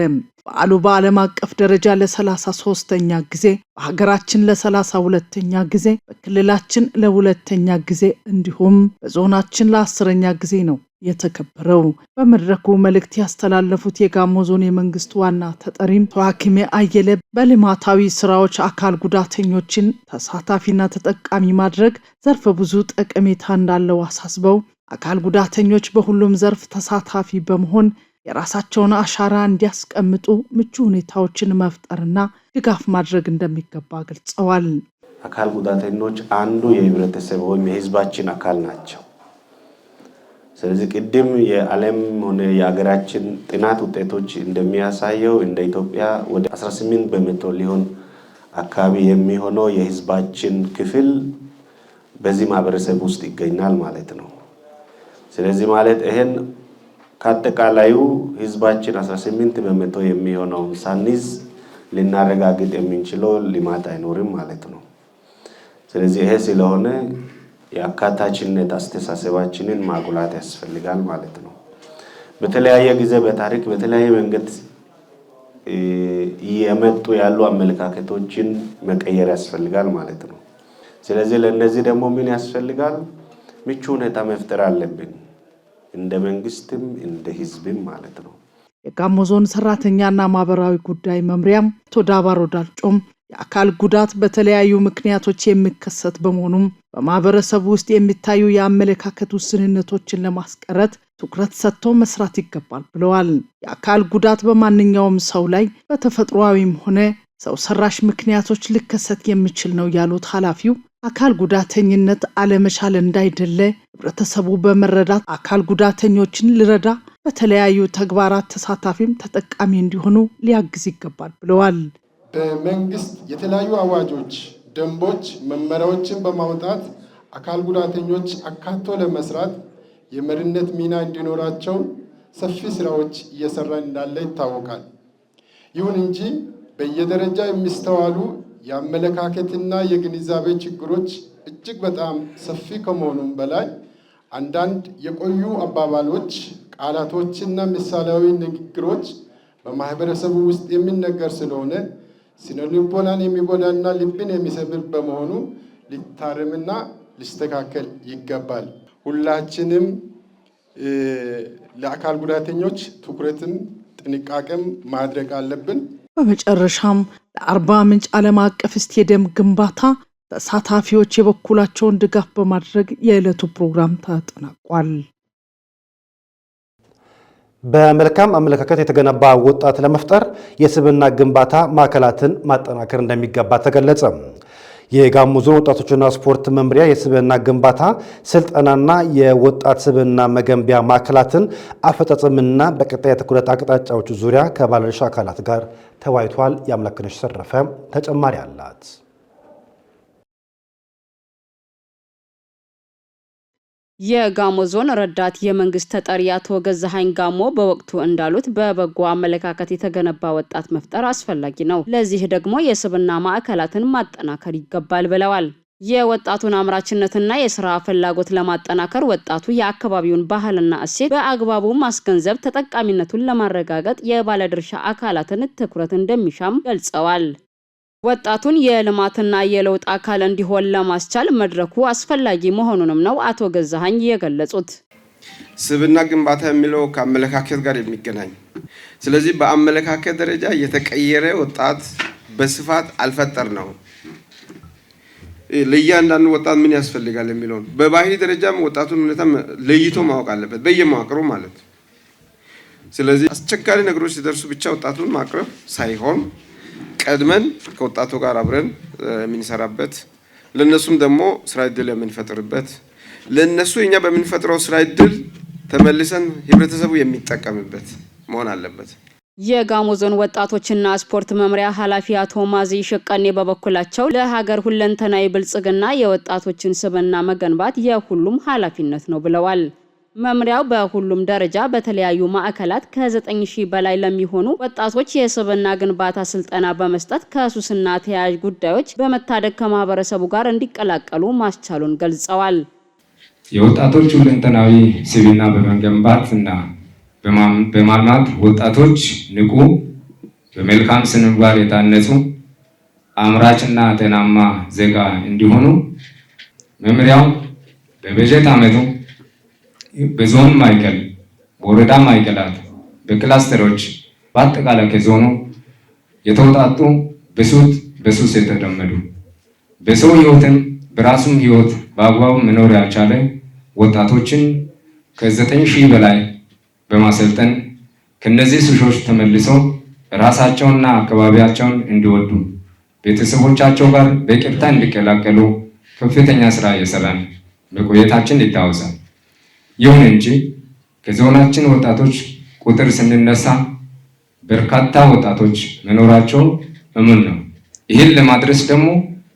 [SPEAKER 12] በዓሉ በዓለም አቀፍ ደረጃ ለ33ኛ ጊዜ፣ በሀገራችን ለ32ኛ ጊዜ፣ በክልላችን ለ2ኛ ጊዜ እንዲሁም በዞናችን ለ10ኛ ጊዜ ነው የተከበረው። በመድረኩ መልእክት ያስተላለፉት የጋሞ ዞን የመንግስት ዋና ተጠሪም ተዋኪሜ አየለ በልማታዊ ስራዎች አካል ጉዳተኞችን ተሳታፊና ተጠቃሚ ማድረግ ዘርፈ ብዙ ጠቀሜታ እንዳለው አሳስበው አካል ጉዳተኞች በሁሉም ዘርፍ ተሳታፊ በመሆን የራሳቸውን አሻራ እንዲያስቀምጡ ምቹ ሁኔታዎችን መፍጠርና ድጋፍ ማድረግ እንደሚገባ ገልጸዋል።
[SPEAKER 13] አካል ጉዳተኞች አንዱ የህብረተሰብ ወይም የህዝባችን አካል ናቸው። ስለዚህ ቅድም የዓለም ሆነ የሀገራችን ጥናት ውጤቶች እንደሚያሳየው እንደ ኢትዮጵያ ወደ 18% ሊሆን አካባቢ የሚሆነው የህዝባችን ክፍል በዚህ ማህበረሰብ ውስጥ ይገኛል ማለት ነው። ስለዚህ ማለት ይሄን ከአጠቃላዩ ህዝባችን 18% የሚሆነው ሳንይዝ ልናረጋግጥ የምንችለው ልማት አይኖርም ማለት ነው። ስለዚህ ይሄ ስለሆነ የአካታችነት አስተሳሰባችንን ማጉላት ያስፈልጋል ማለት ነው። በተለያየ ጊዜ በታሪክ በተለያየ መንገድ የመጡ ያሉ አመለካከቶችን መቀየር ያስፈልጋል ማለት ነው። ስለዚህ ለነዚህ ደግሞ ምን ያስፈልጋል? ምቹ ሁኔታ መፍጠር አለብን፣ እንደ መንግስትም እንደ ህዝብም ማለት ነው።
[SPEAKER 12] የጋሞ ዞን ሰራተኛና ማህበራዊ ጉዳይ መምሪያም ቶዳባሮ ዳልጮም የአካል ጉዳት በተለያዩ ምክንያቶች የሚከሰት በመሆኑም በማህበረሰቡ ውስጥ የሚታዩ የአመለካከት ውስንነቶችን ለማስቀረት ትኩረት ሰጥቶ መስራት ይገባል ብለዋል። የአካል ጉዳት በማንኛውም ሰው ላይ በተፈጥሯዊም ሆነ ሰው ሰራሽ ምክንያቶች ሊከሰት የሚችል ነው ያሉት ኃላፊው አካል ጉዳተኝነት አለመቻል እንዳይደለ ህብረተሰቡ በመረዳት አካል ጉዳተኞችን ሊረዳ በተለያዩ ተግባራት ተሳታፊም ተጠቃሚ እንዲሆኑ ሊያግዝ ይገባል ብለዋል።
[SPEAKER 14] በመንግስት የተለያዩ አዋጆች፣ ደንቦች፣ መመሪያዎችን በማውጣት አካል ጉዳተኞች አካቶ ለመስራት የመሪነት ሚና እንዲኖራቸው ሰፊ ስራዎች እየሰራ እንዳለ ይታወቃል። ይሁን እንጂ በየደረጃ የሚስተዋሉ የአመለካከትና የግንዛቤ ችግሮች እጅግ በጣም ሰፊ ከመሆኑም በላይ አንዳንድ የቆዩ አባባሎች፣ ቃላቶችና ምሳሌያዊ ንግግሮች በማህበረሰቡ ውስጥ የሚነገር ስለሆነ ስነልቦናን የሚጎዳና ልብን የሚሰብር በመሆኑ ሊታረምና ሊስተካከል ይገባል። ሁላችንም ለአካል ጉዳተኞች ትኩረትን ጥንቃቄም ማድረግ አለብን።
[SPEAKER 12] በመጨረሻም ለአርባ ምንጭ ዓለም አቀፍ ስቴዲየም ግንባታ ተሳታፊዎች የበኩላቸውን ድጋፍ በማድረግ የዕለቱ ፕሮግራም ተጠናቋል።
[SPEAKER 1] በመልካም አመለካከት የተገነባ ወጣት ለመፍጠር የስብዕና ግንባታ ማዕከላትን ማጠናከር እንደሚገባ ተገለጸ። የጋሞ ዞን ወጣቶችና ስፖርት መምሪያ የስብዕና ግንባታ ስልጠናና የወጣት ስብዕና መገንቢያ ማዕከላትን አፈጻጸምና በቀጣይ የትኩረት አቅጣጫዎች ዙሪያ ከባለድርሻ አካላት ጋር ተወያይቷል። የአምላክነሽ ሰረፈ ተጨማሪ አላት።
[SPEAKER 2] የጋሞ ዞን ረዳት የመንግስት ተጠሪ አቶ ገዛሃኝ ጋሞ በወቅቱ እንዳሉት በበጎ አመለካከት የተገነባ ወጣት መፍጠር አስፈላጊ ነው። ለዚህ ደግሞ የስብዕና ማዕከላትን ማጠናከር ይገባል ብለዋል። የወጣቱን አምራችነትና የስራ ፍላጎት ለማጠናከር ወጣቱ የአካባቢውን ባህልና እሴት በአግባቡ ማስገንዘብ ተጠቃሚነቱን ለማረጋገጥ የባለድርሻ አካላትን ትኩረት እንደሚሻም ገልጸዋል። ወጣቱን የልማትና የለውጥ አካል እንዲሆን ለማስቻል መድረኩ አስፈላጊ መሆኑንም ነው አቶ ገዛሃኝ የገለጹት።
[SPEAKER 15] ስብዕና ግንባታ የሚለው ከአመለካከት ጋር የሚገናኝ ስለዚህ በአመለካከት ደረጃ የተቀየረ ወጣት በስፋት አልፈጠር ነው። ለእያንዳንዱ ወጣት ምን ያስፈልጋል የሚለውን በባህሪ ደረጃም ወጣቱን ሁኔታ ለይቶ ማወቅ አለበት በየመዋቅሩ ማለት። ስለዚህ አስቸጋሪ ነገሮች ሲደርሱ ብቻ ወጣቱን ማቅረብ ሳይሆን ቀድመን ከወጣቱ ጋር አብረን የምንሰራበት ለነሱም ደግሞ ስራ እድል የምንፈጥርበት ለነሱ እኛ በምንፈጥረው ስራ እድል ተመልሰን ህብረተሰቡ የሚጠቀምበት መሆን አለበት።
[SPEAKER 2] የጋሞ ዞን ወጣቶችና ስፖርት መምሪያ ኃላፊ አቶ ማዚ ሸቀኔ በበኩላቸው ለሀገር ሁለንተናዊ ብልጽግና የወጣቶችን ስብዕና መገንባት የሁሉም ኃላፊነት ነው ብለዋል። መምሪያው በሁሉም ደረጃ በተለያዩ ማዕከላት ከ9000 በላይ ለሚሆኑ ወጣቶች የስብዕና ግንባታ ስልጠና በመስጠት ከሱስና ተያያዥ ጉዳዮች በመታደግ ከማህበረሰቡ ጋር እንዲቀላቀሉ ማስቻሉን ገልጸዋል።
[SPEAKER 16] የወጣቶች ሁለንተናዊ ስብዕና በመገንባትና በማልማት ወጣቶች ንቁ፣ በመልካም ስነምግባር የታነጹ አምራችና ጤናማ ዜጋ እንዲሆኑ መምሪያው በበጀት ዓመቱ በዞን ማዕከል፣ በወረዳ ማዕከላት፣ በክላስተሮች በአጠቃላይ ከዞኑ የተውጣጡ በሱስ የተጠመዱ በሰው ህይወትም በራሱም ህይወት በአግባቡ መኖር ያልቻለ ወጣቶችን ከ9000 በላይ በማሰልጠን ከነዚህ ሱሶች ተመልሰው ራሳቸውንና አካባቢያቸውን እንዲወዱ ቤተሰቦቻቸው ጋር በይቅርታ እንዲቀላቀሉ ከፍተኛ ስራ እየሰራን መቆየታችን ይታወሳል። ይሁን እንጂ ከዞናችን ወጣቶች ቁጥር ስንነሳ በርካታ ወጣቶች መኖራቸው እሙን ነው። ይህን ለማድረስ ደግሞ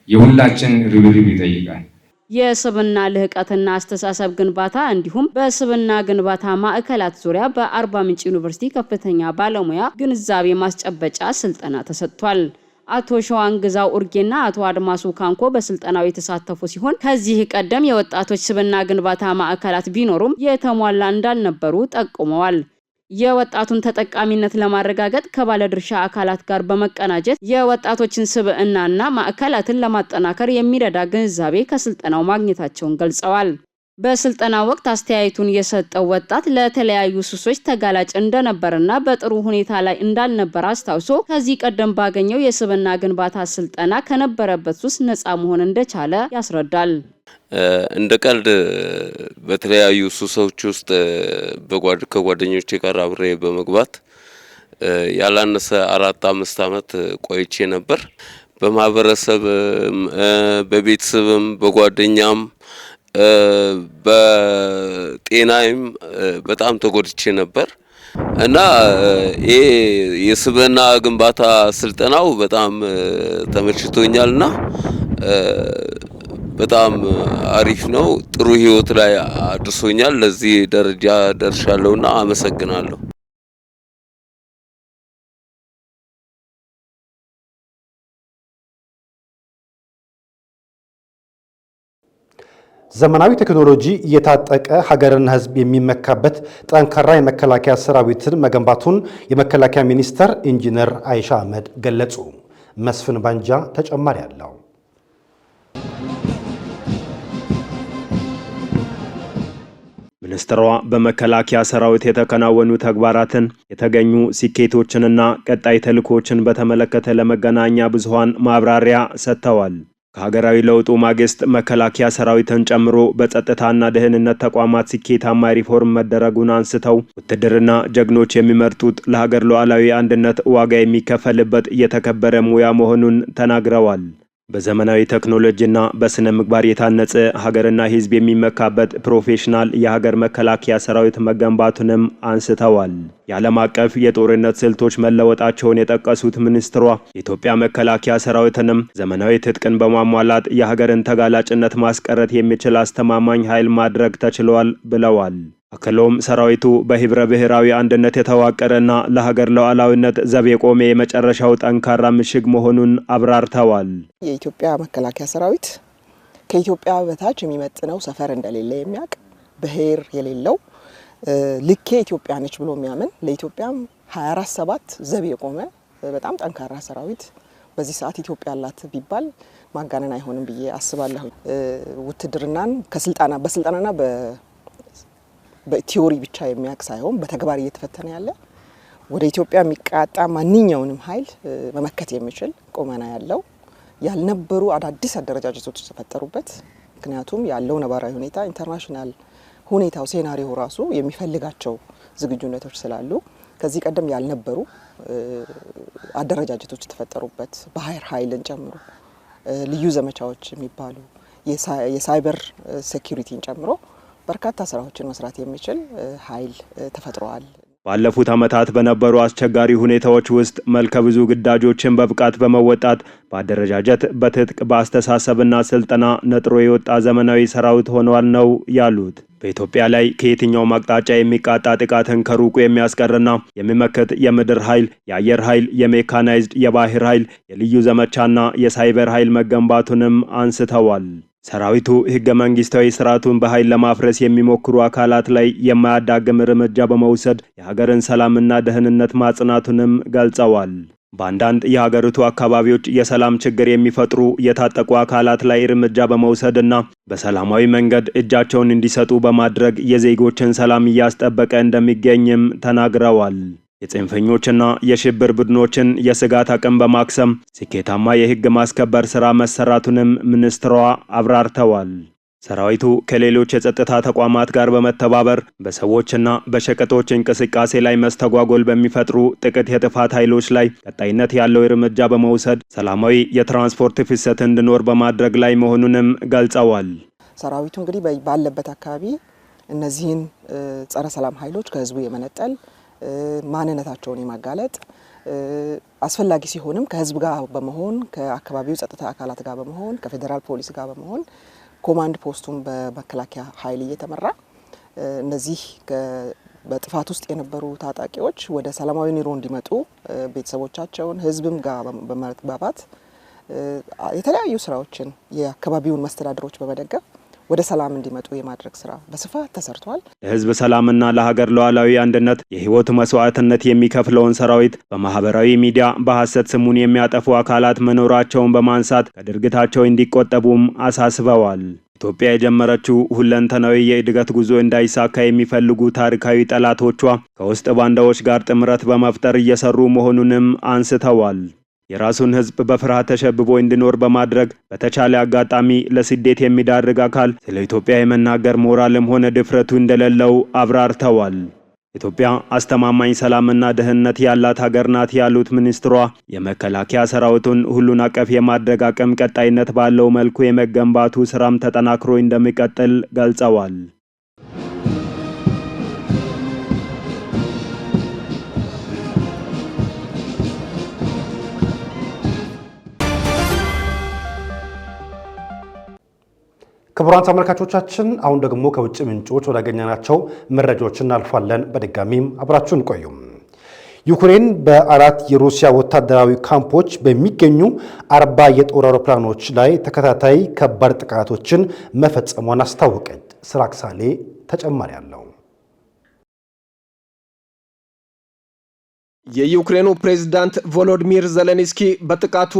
[SPEAKER 16] የሁላችን ርብርብ ይጠይቃል።
[SPEAKER 2] የስብዕና ልህቀትና አስተሳሰብ ግንባታ እንዲሁም በስብዕና ግንባታ ማዕከላት ዙሪያ በአርባ ምንጭ ዩኒቨርሲቲ ከፍተኛ ባለሙያ ግንዛቤ ማስጨበጫ ስልጠና ተሰጥቷል። አቶ ሸዋን ግዛው ኡርጌና አቶ አድማሱ ካንኮ በስልጠናው የተሳተፉ ሲሆን ከዚህ ቀደም የወጣቶች ስብዕና ግንባታ ማዕከላት ቢኖሩም የተሟላ እንዳልነበሩ ጠቁመዋል። የወጣቱን ተጠቃሚነት ለማረጋገጥ ከባለድርሻ አካላት ጋር በመቀናጀት የወጣቶችን ስብዕናና ማዕከላትን ለማጠናከር የሚረዳ ግንዛቤ ከስልጠናው ማግኘታቸውን ገልጸዋል። በስልጠና ወቅት አስተያየቱን የሰጠው ወጣት ለተለያዩ ሱሶች ተጋላጭ እንደነበርና በጥሩ ሁኔታ ላይ እንዳልነበር አስታውሶ ከዚህ ቀደም ባገኘው የስብዕና ግንባታ ስልጠና ከነበረበት ሱስ ነፃ መሆን እንደቻለ ያስረዳል።
[SPEAKER 17] እንደ ቀልድ በተለያዩ ሱሶች ውስጥ ከጓደኞቼ ጋር አብሬ በመግባት ያላነሰ 4-5 ዓመት ቆይቼ ነበር። በማህበረሰብ በቤተሰብም በጓደኛም በጤናዬም በጣም ተጎድቼ ነበር እና ይሄ የስብዕና ግንባታ ስልጠናው በጣም ተመችቶኛልና በጣም አሪፍ ነው። ጥሩ ህይወት ላይ አድርሶኛል። ለዚህ ደረጃ ደርሻለሁና አመሰግናለሁ።
[SPEAKER 1] ዘመናዊ ቴክኖሎጂ እየታጠቀ ሀገርና ሕዝብ የሚመካበት ጠንካራ የመከላከያ ሰራዊትን መገንባቱን የመከላከያ ሚኒስተር ኢንጂነር አይሻ አህመድ ገለጹ። መስፍን ባንጃ ተጨማሪ አለው።
[SPEAKER 18] ሚኒስትሯ በመከላከያ ሰራዊት የተከናወኑ ተግባራትን፣ የተገኙ ስኬቶችንና ቀጣይ ተልዕኮችን በተመለከተ ለመገናኛ ብዙሃን ማብራሪያ ሰጥተዋል። ከሀገራዊ ለውጡ ማግስት መከላከያ ሰራዊትን ጨምሮ በጸጥታና ደህንነት ተቋማት ስኬታማ ሪፎርም መደረጉን አንስተው ውትድርና ጀግኖች የሚመርጡት ለሀገር ሉዓላዊ አንድነት ዋጋ የሚከፈልበት የተከበረ ሙያ መሆኑን ተናግረዋል። በዘመናዊ ቴክኖሎጂና በስነ ምግባር የታነጸ ሀገርና ሕዝብ የሚመካበት ፕሮፌሽናል የሀገር መከላከያ ሰራዊት መገንባቱንም አንስተዋል። የዓለም አቀፍ የጦርነት ስልቶች መለወጣቸውን የጠቀሱት ሚኒስትሯ የኢትዮጵያ መከላከያ ሰራዊትንም ዘመናዊ ትጥቅን በማሟላት የሀገርን ተጋላጭነት ማስቀረት የሚችል አስተማማኝ ኃይል ማድረግ ተችሏል ብለዋል። አክሎም ሰራዊቱ በህብረ ብሔራዊ አንድነት የተዋቀረና ለሀገር ሉዓላዊነት ዘብ የቆመ የመጨረሻው ጠንካራ ምሽግ መሆኑን አብራርተዋል።
[SPEAKER 19] የኢትዮጵያ መከላከያ ሰራዊት ከኢትዮጵያ በታች የሚመጥነው ሰፈር እንደሌለ የሚያውቅ ብሔር የሌለው ልኬ ኢትዮጵያ ነች ብሎ የሚያምን ለኢትዮጵያም 24/7 ዘብ የቆመ በጣም ጠንካራ ሰራዊት በዚህ ሰዓት ኢትዮጵያ አላት ቢባል ማጋነን አይሆንም ብዬ አስባለሁ። ውትድርናን በስልጣናና በቲዮሪ ብቻ የሚያውቅ ሳይሆን በተግባር እየተፈተነ ያለ ወደ ኢትዮጵያ የሚቃጣ ማንኛውንም ኃይል መመከት የሚችል ቁመና ያለው ያልነበሩ አዳዲስ አደረጃጀቶች ተፈጠሩበት። ምክንያቱም ያለው ነባራዊ ሁኔታ ኢንተርናሽናል ሁኔታው ሴናሪዮ ራሱ የሚፈልጋቸው ዝግጁነቶች ስላሉ ከዚህ ቀደም ያልነበሩ አደረጃጀቶች ተፈጠሩበት። ባህር ኃይልን ጨምሮ ልዩ ዘመቻዎች የሚባሉ የሳይበር ሴኩሪቲን ጨምሮ በርካታ ስራዎችን መስራት የሚችል ኃይል ተፈጥሯል።
[SPEAKER 18] ባለፉት ዓመታት በነበሩ አስቸጋሪ ሁኔታዎች ውስጥ መልከ ብዙ ግዳጆችን በብቃት በመወጣት በአደረጃጀት፣ በትጥቅ፣ በአስተሳሰብና ስልጠና ነጥሮ የወጣ ዘመናዊ ሰራዊት ሆኗል ነው ያሉት። በኢትዮጵያ ላይ ከየትኛውም አቅጣጫ የሚቃጣ ጥቃትን ከሩቁ የሚያስቀርና የሚመክት የምድር ኃይል፣ የአየር ኃይል፣ የሜካናይዝድ የባህር ኃይል፣ የልዩ ዘመቻና የሳይበር ኃይል መገንባቱንም አንስተዋል። ሰራዊቱ ህገ መንግስታዊ ስርዓቱን በኃይል ለማፍረስ የሚሞክሩ አካላት ላይ የማያዳግም እርምጃ በመውሰድ የሀገርን ሰላምና ደህንነት ማጽናቱንም ገልጸዋል። በአንዳንድ የሀገሪቱ አካባቢዎች የሰላም ችግር የሚፈጥሩ የታጠቁ አካላት ላይ እርምጃ በመውሰድና በሰላማዊ መንገድ እጃቸውን እንዲሰጡ በማድረግ የዜጎችን ሰላም እያስጠበቀ እንደሚገኝም ተናግረዋል። የጽንፈኞችና የሽብር ቡድኖችን የስጋት አቅም በማክሰም ስኬታማ የህግ ማስከበር ስራ መሰራቱንም ሚኒስትሯ አብራርተዋል። ሰራዊቱ ከሌሎች የጸጥታ ተቋማት ጋር በመተባበር በሰዎችና በሸቀጦች እንቅስቃሴ ላይ መስተጓጎል በሚፈጥሩ ጥቂት የጥፋት ኃይሎች ላይ ቀጣይነት ያለው እርምጃ በመውሰድ ሰላማዊ የትራንስፖርት ፍሰት እንዲኖር በማድረግ ላይ መሆኑንም ገልጸዋል።
[SPEAKER 19] ሰራዊቱ እንግዲህ ባለበት አካባቢ እነዚህን ጸረ ሰላም ኃይሎች ከህዝቡ የመነጠል ማንነታቸውን የማጋለጥ አስፈላጊ ሲሆንም ከህዝብ ጋር በመሆን ከአካባቢው ጸጥታ አካላት ጋር በመሆን ከፌዴራል ፖሊስ ጋር በመሆን ኮማንድ ፖስቱን በመከላከያ ኃይል እየተመራ እነዚህ በጥፋት ውስጥ የነበሩ ታጣቂዎች ወደ ሰላማዊ ኑሮ እንዲመጡ ቤተሰቦቻቸውን ህዝብም ጋር በመግባባት የተለያዩ ስራዎችን የአካባቢውን መስተዳድሮች በመደገፍ ወደ ሰላም እንዲመጡ የማድረግ ስራ በስፋት ተሰርቷል።
[SPEAKER 18] ለህዝብ ሰላምና ለሀገር ሉዓላዊ አንድነት የህይወት መስዋዕትነት የሚከፍለውን ሰራዊት በማህበራዊ ሚዲያ በሐሰት ስሙን የሚያጠፉ አካላት መኖራቸውን በማንሳት ከድርጊታቸው እንዲቆጠቡም አሳስበዋል። ኢትዮጵያ የጀመረችው ሁለንተናዊ የእድገት ጉዞ እንዳይሳካ የሚፈልጉ ታሪካዊ ጠላቶቿ ከውስጥ ባንዳዎች ጋር ጥምረት በመፍጠር እየሰሩ መሆኑንም አንስተዋል። የራሱን ህዝብ በፍርሃት ተሸብቦ እንዲኖር በማድረግ በተቻለ አጋጣሚ ለስደት የሚዳርግ አካል ስለ ኢትዮጵያ የመናገር ሞራልም ሆነ ድፍረቱ እንደሌለው አብራርተዋል። ኢትዮጵያ አስተማማኝ ሰላምና ደህንነት ያላት ሀገር ናት ያሉት ሚኒስትሯ የመከላከያ ሰራዊቱን ሁሉን አቀፍ የማድረግ አቅም ቀጣይነት ባለው መልኩ የመገንባቱ ስራም ተጠናክሮ እንደሚቀጥል ገልጸዋል።
[SPEAKER 1] ክቡራን ተመልካቾቻችን አሁን ደግሞ ከውጭ ምንጮች ወዳገኘናቸው መረጃዎች እናልፋለን። በድጋሚም አብራችሁን ቆዩ። ዩክሬን በ4 የሩሲያ ወታደራዊ ካምፖች በሚገኙ 40 የጦር አውሮፕላኖች ላይ ተከታታይ ከባድ ጥቃቶችን መፈጸሟን አስታወቀች። ስራክሳሌ ተጨማሪ አለው።
[SPEAKER 20] የዩክሬኑ ፕሬዝዳንት ቮሎዲሚር ዜሌንስኪ በጥቃቱ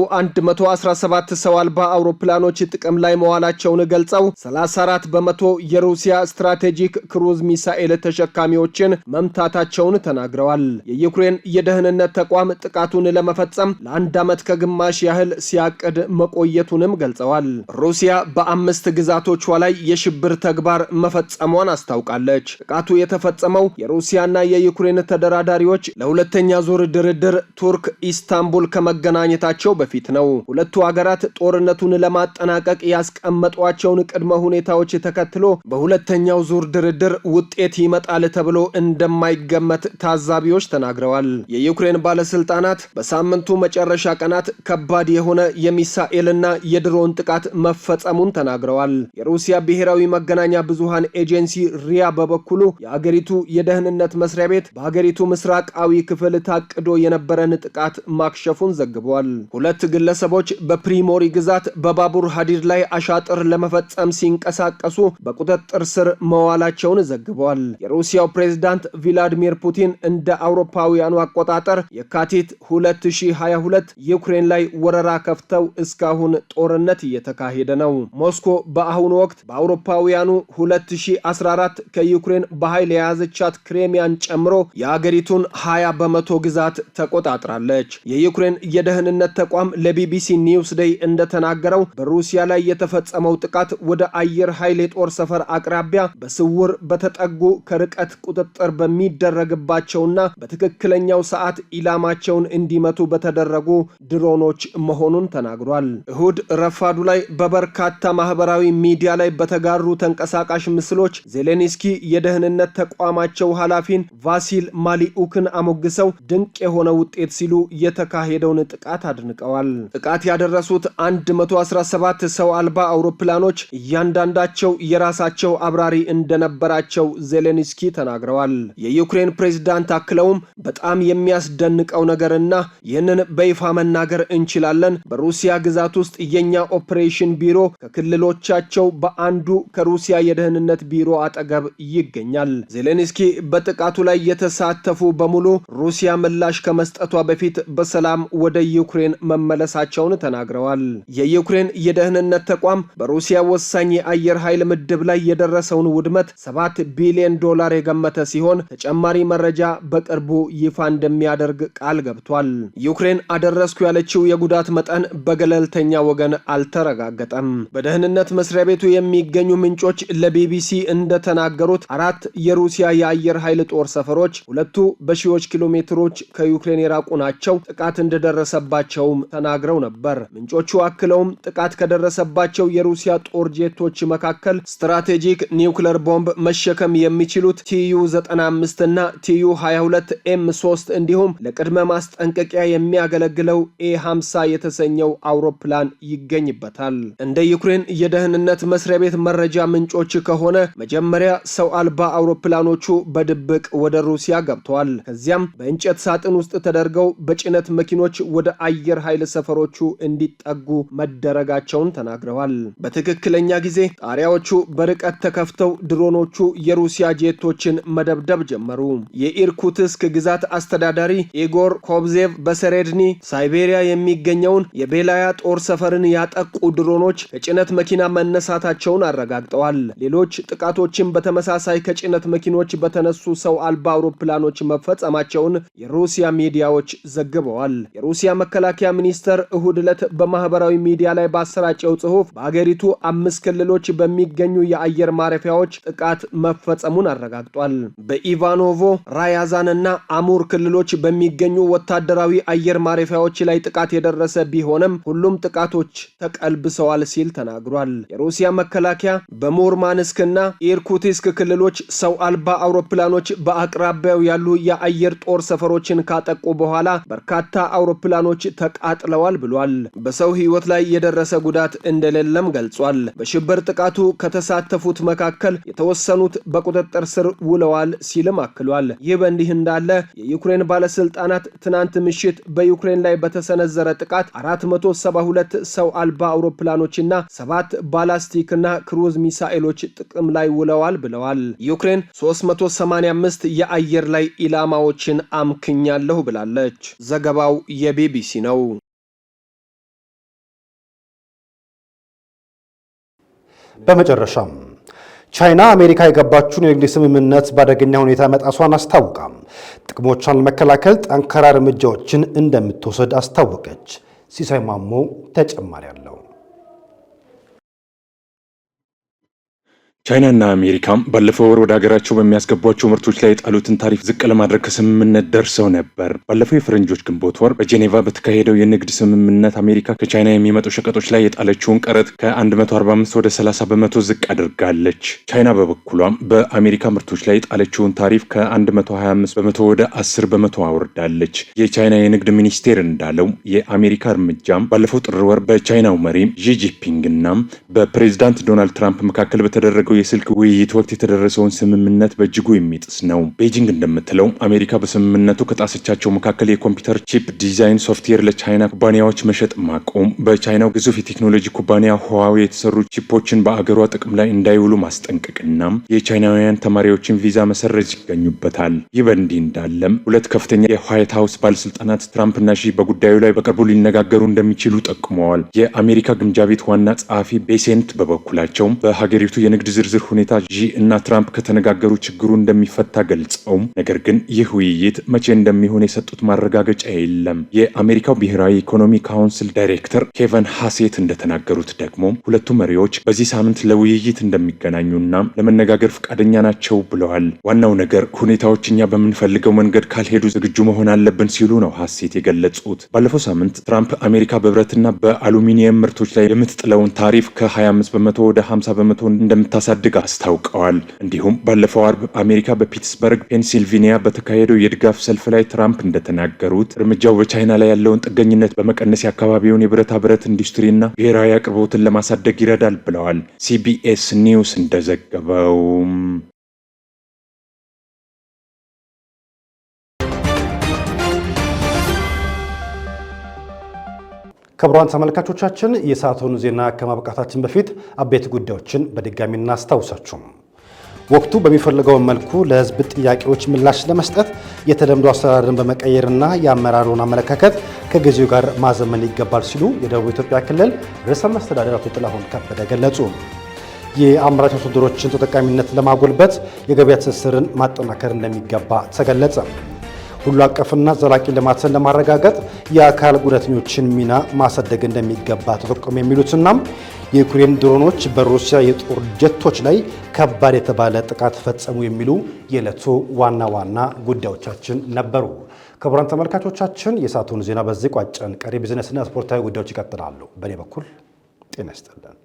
[SPEAKER 20] 117 ሰው አልባ አውሮፕላኖች ጥቅም ላይ መዋላቸውን ገልጸው 34 በመቶ የሩሲያ ስትራቴጂክ ክሩዝ ሚሳኤል ተሸካሚዎችን መምታታቸውን ተናግረዋል። የዩክሬን የደህንነት ተቋም ጥቃቱን ለመፈጸም ለአንድ ዓመት ከግማሽ ያህል ሲያቅድ መቆየቱንም ገልጸዋል። ሩሲያ በ5 ግዛቶቿ ላይ የሽብር ተግባር መፈጸሟን አስታውቃለች። ጥቃቱ የተፈጸመው የሩሲያና የዩክሬን ተደራዳሪዎች ለሁለተኛ ዙር ድርድር ቱርክ ኢስታንቡል ከመገናኘታቸው በፊት ነው። ሁለቱ ሀገራት ጦርነቱን ለማጠናቀቅ ያስቀመጧቸውን ቅድመ ሁኔታዎች ተከትሎ በሁለተኛው ዙር ድርድር ውጤት ይመጣል ተብሎ እንደማይገመት ታዛቢዎች ተናግረዋል። የዩክሬን ባለስልጣናት በሳምንቱ መጨረሻ ቀናት ከባድ የሆነ የሚሳኤልና የድሮን ጥቃት መፈጸሙን ተናግረዋል። የሩሲያ ብሔራዊ መገናኛ ብዙሃን ኤጀንሲ ሪያ በበኩሉ የአገሪቱ የደህንነት መስሪያ ቤት በአገሪቱ ምስራቃዊ ክፍል ታቅዶ የነበረን ጥቃት ማክሸፉን ዘግቧል። ሁለት ግለሰቦች በፕሪሞሪ ግዛት በባቡር ሀዲድ ላይ አሻጥር ለመፈጸም ሲንቀሳቀሱ በቁጥጥር ስር መዋላቸውን ዘግቧል። የሩሲያው ፕሬዝዳንት ቪላዲሚር ፑቲን እንደ አውሮፓውያኑ አቆጣጠር የካቲት 2022 ዩክሬን ላይ ወረራ ከፍተው እስካሁን ጦርነት እየተካሄደ ነው። ሞስኮ በአሁኑ ወቅት በአውሮፓውያኑ 2014 ከዩክሬን በኃይል የያዘቻት ክሬሚያን ጨምሮ የአገሪቱን 20 በመቶ ግዛት ተቆጣጥራለች። የዩክሬን የደህንነት ተቋም ለቢቢሲ ኒውስ ዴይ እንደተናገረው በሩሲያ ላይ የተፈጸመው ጥቃት ወደ አየር ኃይል የጦር ሰፈር አቅራቢያ በስውር በተጠጉ ከርቀት ቁጥጥር በሚደረግባቸውና በትክክለኛው ሰዓት ኢላማቸውን እንዲመቱ በተደረጉ ድሮኖች መሆኑን ተናግሯል። እሁድ ረፋዱ ላይ በበርካታ ማህበራዊ ሚዲያ ላይ በተጋሩ ተንቀሳቃሽ ምስሎች ዜሌንስኪ የደህንነት ተቋማቸው ኃላፊን ቫሲል ማሊኡክን አሞግሰው ድንቅ የሆነ ውጤት ሲሉ የተካሄደውን ጥቃት አድንቀዋል። ጥቃት ያደረሱት 117 ሰው አልባ አውሮፕላኖች እያንዳንዳቸው የራሳቸው አብራሪ እንደነበራቸው ዜሌንስኪ ተናግረዋል። የዩክሬን ፕሬዝዳንት አክለውም በጣም የሚያስደንቀው ነገርና ይህንን በይፋ መናገር እንችላለን፣ በሩሲያ ግዛት ውስጥ የኛ ኦፕሬሽን ቢሮ ከክልሎቻቸው በአንዱ ከሩሲያ የደህንነት ቢሮ አጠገብ ይገኛል። ዜሌንስኪ በጥቃቱ ላይ የተሳተፉ በሙሉ ሩሲያ ምላሽ ከመስጠቷ በፊት በሰላም ወደ ዩክሬን መመለሳቸውን ተናግረዋል። የዩክሬን የደህንነት ተቋም በሩሲያ ወሳኝ የአየር ኃይል ምድብ ላይ የደረሰውን ውድመት $7 ቢሊዮን የገመተ ሲሆን ተጨማሪ መረጃ በቅርቡ ይፋ እንደሚያደርግ ቃል ገብቷል። ዩክሬን አደረስኩ ያለችው የጉዳት መጠን በገለልተኛ ወገን አልተረጋገጠም። በደህንነት መስሪያ ቤቱ የሚገኙ ምንጮች ለቢቢሲ እንደተናገሩት 4 የሩሲያ የአየር ኃይል ጦር ሰፈሮች ሁለቱ በሺዎች ኪሎ ሜትሮች ከዩክሬን የራቁ ናቸው ጥቃት እንደደረሰባቸውም ተናግረው ነበር። ምንጮቹ አክለውም ጥቃት ከደረሰባቸው የሩሲያ ጦር ጄቶች መካከል ስትራቴጂክ ኒውክለር ቦምብ መሸከም የሚችሉት TU-95 እና TU-22 M3 እንዲሁም ለቅድመ ማስጠንቀቂያ የሚያገለግለው A-50 የተሰኘው አውሮፕላን ይገኝበታል። እንደ ዩክሬን የደህንነት መስሪያ ቤት መረጃ ምንጮች ከሆነ መጀመሪያ ሰው አልባ አውሮፕላኖቹ በድብቅ ወደ ሩሲያ ገብተዋል። ከዚያም በእንጨት ሳጥን ውስጥ ተደርገው በጭነት መኪኖች ወደ አየር ኃይል ሰፈሮቹ እንዲጠጉ መደረጋቸውን ተናግረዋል። በትክክለኛ ጊዜ ጣሪያዎቹ በርቀት ተከፍተው ድሮኖቹ የሩሲያ ጄቶችን መደብደብ ጀመሩ። የኢርኩትስክ ግዛት አስተዳዳሪ ኢጎር ኮብዜቭ በሰሬድኒ ሳይቤሪያ የሚገኘውን የቤላያ ጦር ሰፈርን ያጠቁ ድሮኖች ከጭነት መኪና መነሳታቸውን አረጋግጠዋል። ሌሎች ጥቃቶችን በተመሳሳይ ከጭነት መኪኖች በተነሱ ሰው አልባ አውሮፕላኖች መፈጸማቸውን የሩሲያ ሚዲያዎች ዘግበዋል። የሩሲያ መከላከያ ሚኒስቴር እሁድ ዕለት በማህበራዊ ሚዲያ ላይ ባሰራጨው ጽሑፍ በአገሪቱ 5 ክልሎች በሚገኙ የአየር ማረፊያዎች ጥቃት መፈጸሙን አረጋግጧል። በኢቫኖቮ ራያዛንና አሙር ክልሎች በሚገኙ ወታደራዊ አየር ማረፊያዎች ላይ ጥቃት የደረሰ ቢሆንም ሁሉም ጥቃቶች ተቀልብሰዋል ሲል ተናግሯል። የሩሲያ መከላከያ በሞርማንስክና ኢርኩትስክ ክልሎች ሰው አልባ አውሮፕላኖች በአቅራቢያው ያሉ የአየር ጦር ሰፈሮችን ካጠቁ በኋላ በርካታ አውሮፕላኖች ተቃጥለዋል ብሏል። በሰው ሕይወት ላይ የደረሰ ጉዳት እንደሌለም ገልጿል። በሽብር ጥቃቱ ከተሳተፉት መካከል የተወሰኑት በቁጥጥር ስር ውለዋል ሲልም አክሏል። ይህ በእንዲህ እንዳለ የዩክሬን ባለስልጣናት ትናንት ምሽት በዩክሬን ላይ በተሰነዘረ ጥቃት 472 ሰው አልባ አውሮፕላኖችና 7 ባላስቲክና ክሩዝ ሚሳኤሎች ጥቅም ላይ ውለዋል ብለዋል። ዩክሬን 385 የአየር ላይ ኢላማዎችን አምክኛለሁ ብላለች። ዘገባው የቢቢሲ ነው።
[SPEAKER 1] በመጨረሻም ቻይና አሜሪካ የገባችውን የንግድ ስምምነት በአደገኛ ሁኔታ መጣሷን አስታውቃ ጥቅሞቿን ለመከላከል ጠንካራ እርምጃዎችን እንደምትወስድ አስታወቀች። ሲሳይ ማሞ ተጨማሪ አለው።
[SPEAKER 21] ቻይናና አሜሪካም ባለፈው ወር ወደ ሀገራቸው በሚያስገቧቸው ምርቶች ላይ የጣሉትን ታሪፍ ዝቅ ለማድረግ ከስምምነት ደርሰው ነበር። ባለፈው የፈረንጆች ግንቦት ወር በጄኔቫ በተካሄደው የንግድ ስምምነት አሜሪካ ከቻይና የሚመጡ ሸቀጦች ላይ የጣለችውን ቀረጥ ከ145 ወደ 30 በመቶ ዝቅ አድርጋለች። ቻይና በበኩሏም በአሜሪካ ምርቶች ላይ የጣለችውን ታሪፍ ከ125 በመቶ ወደ 10 በመቶ አውርዳለች። የቻይና የንግድ ሚኒስቴር እንዳለው የአሜሪካ እርምጃም ባለፈው ጥር ወር በቻይናው መሪ ዢ ጂንፒንግና በፕሬዝዳንት ዶናልድ ትራምፕ መካከል በተደረገው የስልክ ውይይት ወቅት የተደረሰውን ስምምነት በእጅጉ የሚጥስ ነው። ቤጂንግ እንደምትለው አሜሪካ በስምምነቱ ከጣሰቻቸው መካከል የኮምፒውተር ቺፕ ዲዛይን ሶፍትዌር ለቻይና ኩባንያዎች መሸጥ ማቆም፣ በቻይናው ግዙፍ የቴክኖሎጂ ኩባንያ ሁዋዌ የተሰሩ ቺፖችን በአገሯ ጥቅም ላይ እንዳይውሉ ማስጠንቀቅና የቻይናውያን ተማሪዎችን ቪዛ መሰረዝ ይገኙበታል። ይህ በእንዲህ እንዳለም ሁለት ከፍተኛ የዋይት ሀውስ ባለስልጣናት ትራምፕና ሺ በጉዳዩ ላይ በቅርቡ ሊነጋገሩ እንደሚችሉ ጠቁመዋል። የአሜሪካ ግምጃ ቤት ዋና ጸሐፊ ቤሴንት በበኩላቸው በሀገሪቱ የንግድ ዝርዝር ሁኔታ ዢ እና ትራምፕ ከተነጋገሩ ችግሩ እንደሚፈታ ገልጸው ነገር ግን ይህ ውይይት መቼ እንደሚሆን የሰጡት ማረጋገጫ የለም። የአሜሪካው ብሔራዊ ኢኮኖሚ ካውንስል ዳይሬክተር ኬቨን ሃሴት እንደተናገሩት ደግሞ ሁለቱ መሪዎች በዚህ ሳምንት ለውይይት እንደሚገናኙና ለመነጋገር ፈቃደኛ ናቸው ብለዋል። ዋናው ነገር ሁኔታዎች እኛ በምንፈልገው መንገድ ካልሄዱ ዝግጁ መሆን አለብን ሲሉ ነው ሃሴት የገለጹት። ባለፈው ሳምንት ትራምፕ አሜሪካ በብረትና በአሉሚኒየም ምርቶች ላይ የምትጥለውን ታሪፍ ከ25 በመቶ ወደ 50 በመቶ እንደምታሳድግ አስታውቀዋል። እንዲሁም ባለፈው አርብ አሜሪካ በፒትስበርግ ፔንሲልቬኒያ በተካሄደው የድጋፍ ሰልፍ ላይ ትራምፕ እንደተናገሩት እርምጃው በቻይና ላይ ያለውን ጥገኝነት በመቀነስ የአካባቢውን የብረታ ብረት ኢንዱስትሪና ብሔራዊ አቅርቦትን ለማሳደግ ይረዳል ብለዋል። ሲቢኤስ ኒውስ እንደዘገበው።
[SPEAKER 1] ክቡራን ተመልካቾቻችን የሰዓቱን ዜና ከማብቃታችን በፊት አበይት ጉዳዮችን በድጋሚ እናስታውሳችሁ። ወቅቱ በሚፈልገው መልኩ ለሕዝብ ጥያቄዎች ምላሽ ለመስጠት የተለምዶ አሰራርን በመቀየርና የአመራሩን አመለካከት ከጊዜው ጋር ማዘመን ይገባል ሲሉ የደቡብ ኢትዮጵያ ክልል ርዕሰ መስተዳድር አቶ ጥላሁን ከበደ ገለጹ። የአምራች አርሶ አደሮችን ተጠቃሚነት ለማጎልበት የገበያ ትስስርን ማጠናከር እንደሚገባ ተገለጸ። ሁሉ አቀፍና ዘላቂ ልማትን ለማረጋገጥ የአካል ጉዳተኞችን ሚና ማሳደግ እንደሚገባ ተጠቆመ። የሚሉትና የዩክሬን ድሮኖች በሩሲያ የጦር ጀቶች ላይ ከባድ የተባለ ጥቃት ፈጸሙ የሚሉ የዕለቱ ዋና ዋና ጉዳዮቻችን ነበሩ። ክቡራን ተመልካቾቻችን የሰዓቱን ዜና በዚህ ቋጨን። ቀሪ ቢዝነስና ስፖርታዊ ጉዳዮች ይቀጥላሉ። በእኔ በኩል ጤና ይስጥልን።